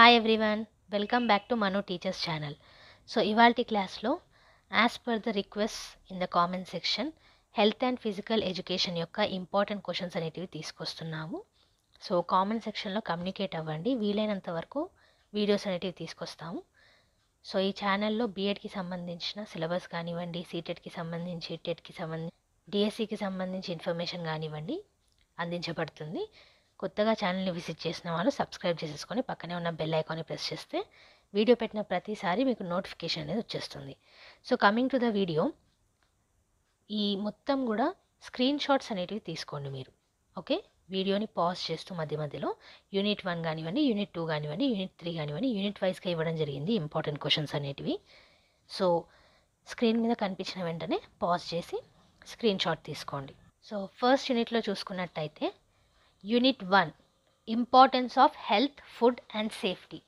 Hi everyone, welcome back to Manu teachers channel. So ఇవాల్టి క్లాస్లో as per the request in the comment section health and physical education యొక్క important questions అనేటివి తీసుకొస్తున్నాము. So comment సెక్షన్లో communicate అవ్వండి, వీలైనంత వరకు videos అనేటివి తీసుకొస్తాము. సో ఈ ఛానల్లో బీఎడ్కి సంబంధించిన సిలబస్ కానివ్వండి, సీటెట్కి సంబంధించి, టెట్కి సంబంధించి, డిఎస్సికి సంబంధించి ఇన్ఫర్మేషన్ కానివ్వండి అందించబడుతుంది. కొత్తగా ఛానల్ని విజిట్ చేసిన వాళ్ళు సబ్స్క్రైబ్ చేసేసుకొని పక్కనే ఉన్న బెల్ ఐకాన్ని ప్రెస్ చేస్తే వీడియో పెట్టిన ప్రతిసారి మీకు నోటిఫికేషన్ అనేది వచ్చేస్తుంది. So coming to the video, ఈ మొత్తం కూడా స్క్రీన్ షాట్స్ అనేటివి తీసుకోండి మీరు. ఓకే, వీడియోని పాజ్ చేస్తూ మధ్య మధ్యలో యూనిట్ 1 కానివ్వండి, యూనిట్ 2 కానివ్వండి, యూనిట్ 3 కానివ్వండి, యూనిట్ వైజ్గా ఇవ్వడం జరిగింది ఇంపార్టెంట్ క్వశ్చన్స్ అనేటివి. సో స్క్రీన్ మీద కనిపించిన వెంటనే పాజ్ చేసి స్క్రీన్ షాట్ తీసుకోండి. సో ఫస్ట్ యూనిట్లో చూసుకున్నట్టయితే unit 1 importance of health, food and safety.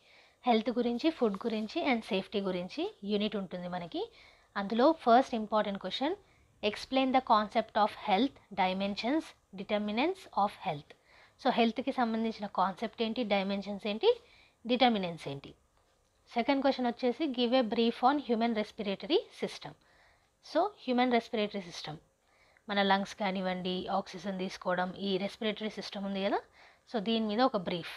Health గురించి, ఫుడ్ గురించి అండ్ సేఫ్టీ గురించి యూనిట్ ఉంటుంది మనకి. అందులో first important question, explain the concept of health, dimensions, determinants of health. So హెల్త్కి సంబంధించిన కాన్సెప్ట్ ఏంటి, డైమెన్షన్స్ ఏంటి, డిటర్మినెంట్స్ ఏంటి. సెకండ్ క్వశ్చన్ వచ్చేసి give a brief on human respiratory system. So human respiratory system, మన లంగ్స్ కానివ్వండి, ఆక్సిజన్ తీసుకోవడం, ఈ రెస్పిరేటరీ సిస్టమ్ ఉంది కదా, సో దీని మీద ఒక బ్రీఫ్.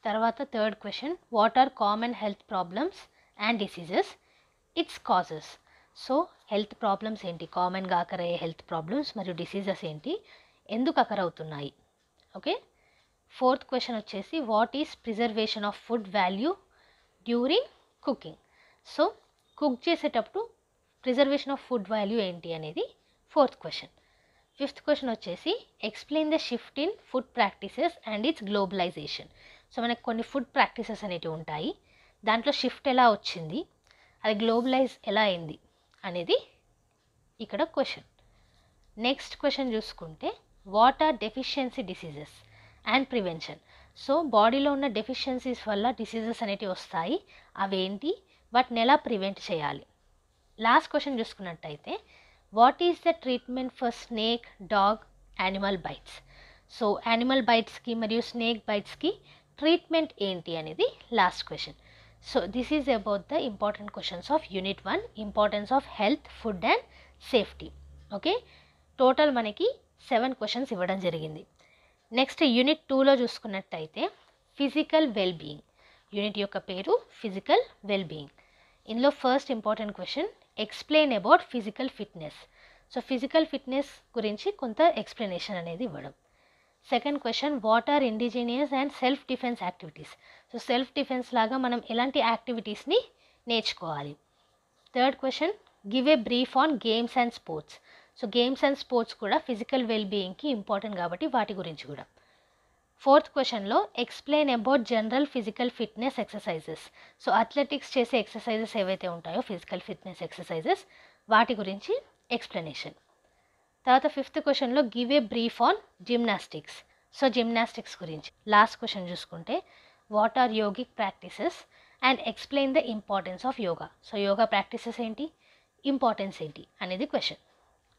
తర్వాత third question, what are common health problems and diseases, its causes. So health problems ఏంటి, కామన్గా అకరయ్యే హెల్త్ ప్రాబ్లమ్స్ మరియు డిసీజెస్ ఏంటి, ఎందుకు అకరవుతున్నాయి. ఓకే. ఫోర్త్ క్వశ్చన్ వచ్చేసి what is preservation of food value during cooking. So cook చేసేటప్పుడు ప్రిజర్వేషన్ ఆఫ్ ఫుడ్ వాల్యూ ఏంటి అనేది ఫోర్త్ క్వశ్చన్. ఫిఫ్త్ క్వశ్చన్ వచ్చేసి explain the shift in food practices and its globalization. So మనకు కొన్ని food practices అనేవి ఉంటాయి, దాంట్లో షిఫ్ట్ ఎలా వచ్చింది, అది గ్లోబలైజ్ ఎలా అయింది అనేది ఇక్కడ క్వశ్చన్. నెక్స్ట్ క్వశ్చన్ చూసుకుంటే what are deficiency diseases and prevention. So బాడీలో ఉన్న డెఫిషియన్సీస్ వల్ల డిసీజెస్ అనేవి వస్తాయి, అవేంటి, వాటిని ఎలా ప్రివెంట్ చేయాలి. లాస్ట్ క్వశ్చన్ చూసుకున్నట్టయితే what is the treatment for snake, dog, animal bites. So animal బైట్స్కి మరియు స్నేక్ బైట్స్కి ట్రీట్మెంట్ ఏంటి అనేది last question. So this is about the important questions of unit 1, importance of health, food and safety. Okay, total మనకి 7 questions ఇవ్వడం జరిగింది. Next unit 2లో చూసుకున్నట్టయితే ఫిజికల్ వెల్ బీయింగ్. యూనిట్ యొక్క పేరు ఫిజికల్ వెల్ బీయింగ్. ఇందులో first important question, explain about physical fitness. So physical fitness గురించి కొంత ఎక్స్ప్లెనేషన్ అనేది ఇవ్వడం. Second question, what are indigenous and self defence activities. So self defence లాగా మనం ఎలాంటి యాక్టివిటీస్ని నేర్చుకోవాలి. Third question, give a brief on games and sports. So games and sports కూడా ఫిజికల్ వెల్ బీయింగ్కి ఇంపార్టెంట్ కాబట్టి వాటి గురించి కూడా. ఫోర్త్ క్వశ్చన్లో explain about general physical fitness exercises. So athletics చేసే ఎక్సర్సైజెస్ ఏవైతే ఉంటాయో ఫిజికల్ ఫిట్నెస్ ఎక్సర్సైజెస్, వాటి గురించి ఎక్స్ప్లెనేషన్. తర్వాత ఫిఫ్త్ క్వశ్చన్లో give a brief on gymnastics. So gymnastics గురించి. లాస్ట్ క్వశ్చన్ చూసుకుంటే what are yogic practices and explain the importance of yoga. So yoga practices ఏంటి, ఇంపార్టెన్స్ ఏంటి అనేది క్వశ్చన్.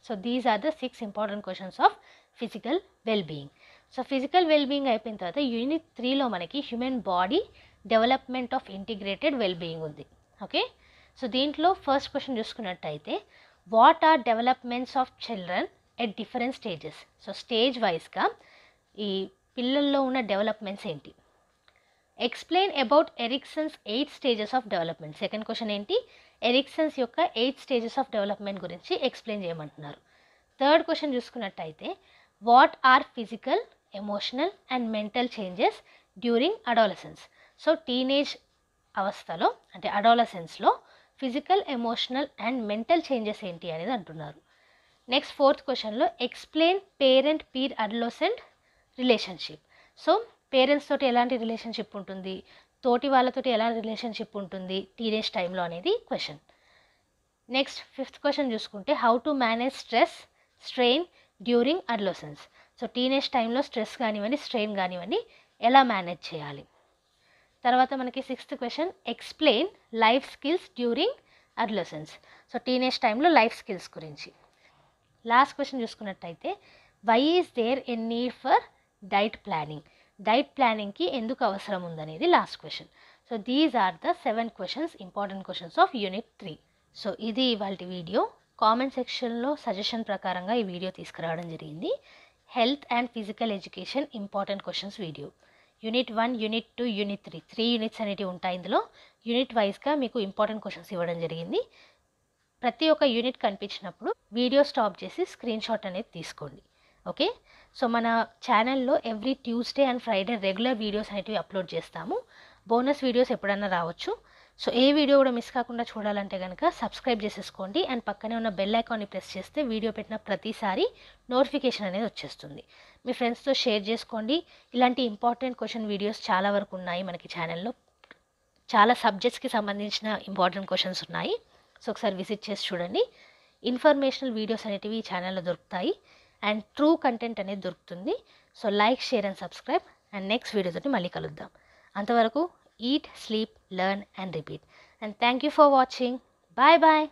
So these are the 6 important questions of physical well being. So physical well being అయిపోయిన తర్వాత unit 3లో మనకి human body development of integrated well being ఉంది. Okay, so దీంట్లో ఫస్ట్ క్వశ్చన్ చూసుకున్నట్టయితే what are developments of children at different stages. So stage వైజ్గా ఈ పిల్లల్లో ఉన్న డెవలప్మెంట్స్ ఏంటి. Explain about Erikson's 8 stages of development. Second question ఏంటి, ఎరిక్సన్స్ యొక్క 8 స్టేజెస్ ఆఫ్ డెవలప్మెంట్ గురించి ఎక్స్ప్లెయిన్ చేయమంటున్నారు. థర్డ్ క్వశ్చన్ చూసుకున్నట్టయితే what are physical, emotional and mental changes during adolescence. So teenage అవస్థలో అంటే అడాలసెన్స్లో physical, emotional and mental changes ఏంటి అనేది అంటున్నారు. నెక్స్ట్ ఫోర్త్ క్వశ్చన్లో explain parent peer adolescent relationship. So parents తోటి ఎలాంటి రిలేషన్షిప్ ఉంటుంది, తోటి వాళ్ళతోటి ఎలాంటి రిలేషన్షిప్ ఉంటుంది టీనేజ్ టైంలో అనేది క్వశ్చన్. నెక్స్ట్ ఫిఫ్త్ క్వశ్చన్ చూసుకుంటే how to manage stress, strain during adolescence. So teenage టైంలో స్ట్రెస్ కానివ్వండి, స్ట్రెయిన్ కానివ్వండి ఎలా మేనేజ్ చేయాలి. తర్వాత మనకి sixth question, explain life skills during adolescence. So teenage టైంలో లైఫ్ స్కిల్స్ గురించి. లాస్ట్ క్వశ్చన్ చూసుకున్నట్టయితే why is there a need for diet planning. Diet ప్లానింగ్కి ఎందుకు అవసరం ఉందనేది last question. So these are the 7 questions, important questions of unit 3. So ఇది ఇవాళ video. Comment సెక్షన్లో సజెషన్ ప్రకారంగా ఈ వీడియో తీసుకురావడం జరిగింది. Health and physical education important questions video. Unit 1, unit 2, unit 3 3 units అనేవి ఉంటాయి. ఇందులో యూనిట్ వైజ్గా మీకు ఇంపార్టెంట్ క్వశ్చన్స్ ఇవ్వడం జరిగింది. ప్రతి ఒక్క యూనిట్ కనిపించినప్పుడు వీడియో స్టాప్ చేసి స్క్రీన్ షాట్ అనేది తీసుకోండి. ఓకే, సో మన ఛానల్లో every Tuesday and Friday regular videos అనేటివి అప్లోడ్ చేస్తాము. బోనస్ వీడియోస్ ఎప్పుడన్నా రావచ్చు. సో ఏ వీడియో కూడా మిస్ కాకుండా చూడాలంటే కనుక సబ్స్క్రైబ్ చేసేసుకోండి అండ్ పక్కనే ఉన్న బెల్ ఐకాన్ని ప్రెస్ చేస్తే వీడియో పెట్టిన ప్రతిసారి నోటిఫికేషన్ అనేది వచ్చేస్తుంది. మీ ఫ్రెండ్స్తో షేర్ చేసుకోండి. ఇలాంటి ఇంపార్టెంట్ క్వశ్చన్ వీడియోస్ చాలా వరకు ఉన్నాయి మనకి ఛానల్లో. చాలా సబ్జెక్ట్స్కి సంబంధించిన ఇంపార్టెంట్ క్వశ్చన్స్ ఉన్నాయి. సో ఒకసారి విజిట్ చేసి చూడండి. ఇన్ఫర్మేషనల్ వీడియోస్ అనేటివి ఈ ఛానల్లో దొరుకుతాయి అండ్ ట్రూ కంటెంట్ అనేది దొరుకుతుంది. So like, share and subscribe. And next వీడియోతో మళ్ళీ కలుద్దాం. అంతవరకు eat, sleep, learn and repeat. And thank you for watching. Bye bye.